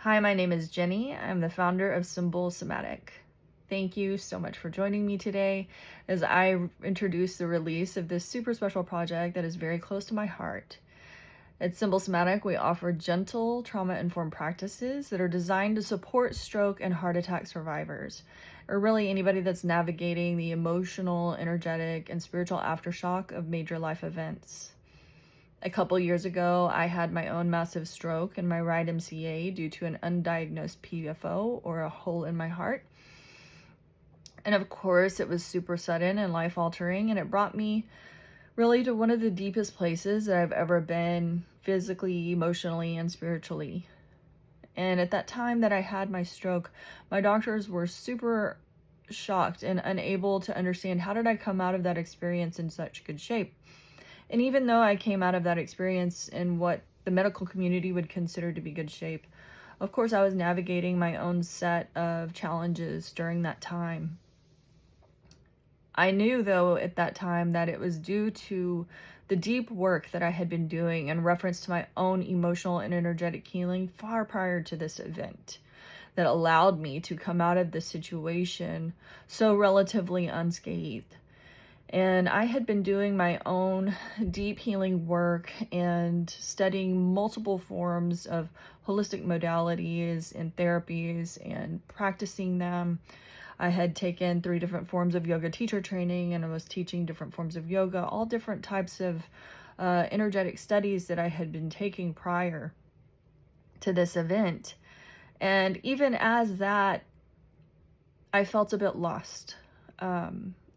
Hi, my name is Jenny. I'm the founder of Symbal Somatic. Thank you so much for joining me today as I introduce the release of this super special project that is very close to my heart. At Symbal Somatic, we offer gentle, trauma-informed practices that are designed to support stroke and heart attack survivors, or really anybody that's navigating the emotional, energetic, and spiritual aftershock of major life events. A couple years ago, I had my own massive stroke in my right MCA due to an undiagnosed PFO, or a hole in my heart. And of course, it was super sudden and life-altering, and it brought me really to one of the deepest places that I've ever been, physically, emotionally, and spiritually. And at that time that I had my stroke, my doctors were super shocked and unable to understand how did I come out of that experience in such good shape. And even though I came out of that experience in what the medical community would consider to be good shape, of course, I was navigating my own set of challenges during that time. I knew, though, at that time that it was due to the deep work that I had been doing in reference to my own emotional and energetic healing far prior to this event that allowed me to come out of this situation so relatively unscathed. And I had been doing my own deep healing work and studying multiple forms of holistic modalities and therapies and practicing them. I had taken 3 different forms of yoga teacher training, and I was teaching different forms of yoga, all different types of energetic studies that I had been taking prior to this event. And even as that, I felt a bit lost.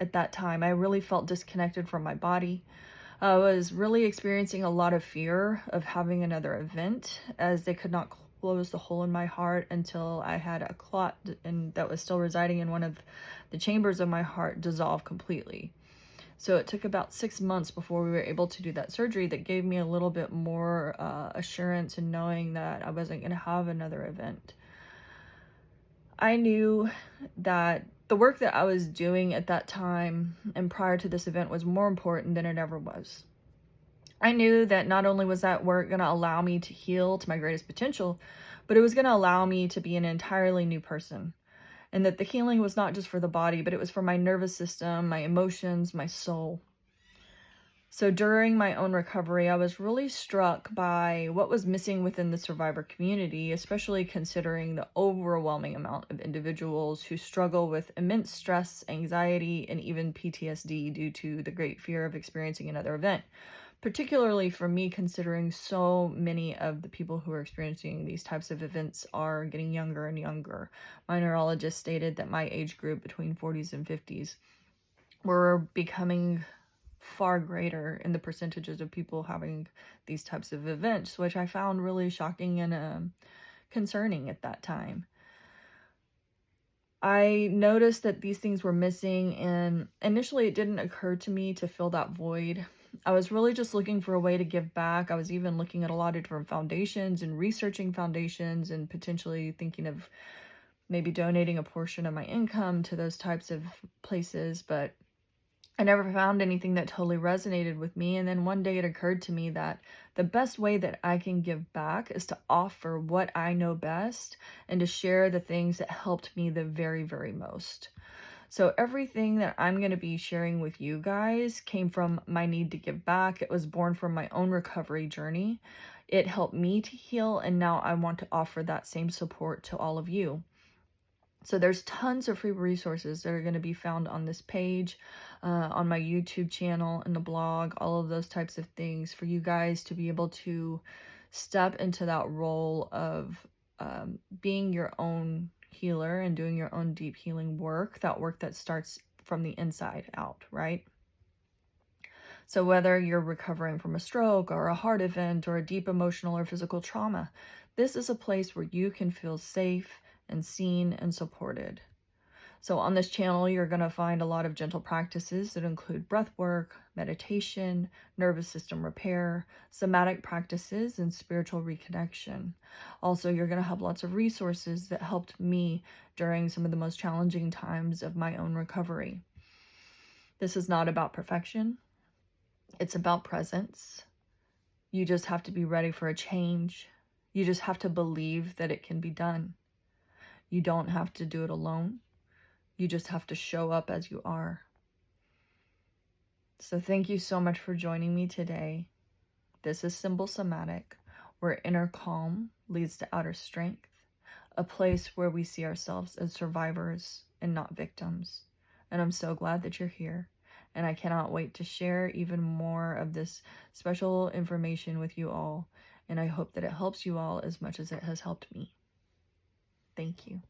At that time, I really felt disconnected from my body. I was really experiencing a lot of fear of having another event, as they could not close the hole in my heart until I had a clot and that was still residing in one of the chambers of my heart dissolve completely. So it took about 6 months before we were able to do that surgery that gave me a little bit more assurance in knowing that I wasn't going to have another event. I knew that the work that I was doing at that time and prior to this event was more important than it ever was. I knew that not only was that work going to allow me to heal to my greatest potential, but it was going to allow me to be an entirely new person. And that the healing was not just for the body, but it was for my nervous system, my emotions, my soul. So during my own recovery, I was really struck by what was missing within the survivor community, especially considering the overwhelming amount of individuals who struggle with immense stress, anxiety, and even PTSD due to the great fear of experiencing another event. Particularly for me, considering so many of the people who are experiencing these types of events are getting younger and younger. My neurologist stated that my age group between 40s and 50s were becoming far greater in the percentages of people having these types of events, which I found really shocking and concerning at that time. I noticed that these things were missing, and initially it didn't occur to me to fill that void. I was really just looking for a way to give back. I was even looking at a lot of different foundations and researching foundations and potentially thinking of maybe donating a portion of my income to those types of places, but I never found anything that totally resonated with me. And then one day it occurred to me that the best way that I can give back is to offer what I know best and to share the things that helped me the very, very most. So everything that I'm going to be sharing with you guys came from my need to give back. It was born from my own recovery journey. It helped me to heal, and now I want to offer that same support to all of you. So there's tons of free resources that are going to be found on this page, on my YouTube channel, and the blog, all of those types of things for you guys to be able to step into that role of being your own healer and doing your own deep healing work, that work that starts from the inside out, right? So whether you're recovering from a stroke or a heart event or a deep emotional or physical trauma, this is a place where you can feel safe and seen and supported. So on this channel, you're going to find a lot of gentle practices that include breath work, meditation, nervous system repair, somatic practices, and spiritual reconnection. Also, you're going to have lots of resources that helped me during some of the most challenging times of my own recovery. This is not about perfection. It's about presence. You just have to be ready for a change. You just have to believe that it can be done. You don't have to do it alone. You just have to show up as you are. So thank you so much for joining me today. This is Symbal Somatic, where inner calm leads to outer strength, a place where we see ourselves as survivors and not victims. And I'm so glad that you're here. And I cannot wait to share even more of this special information with you all. And I hope that it helps you all as much as it has helped me. Thank you.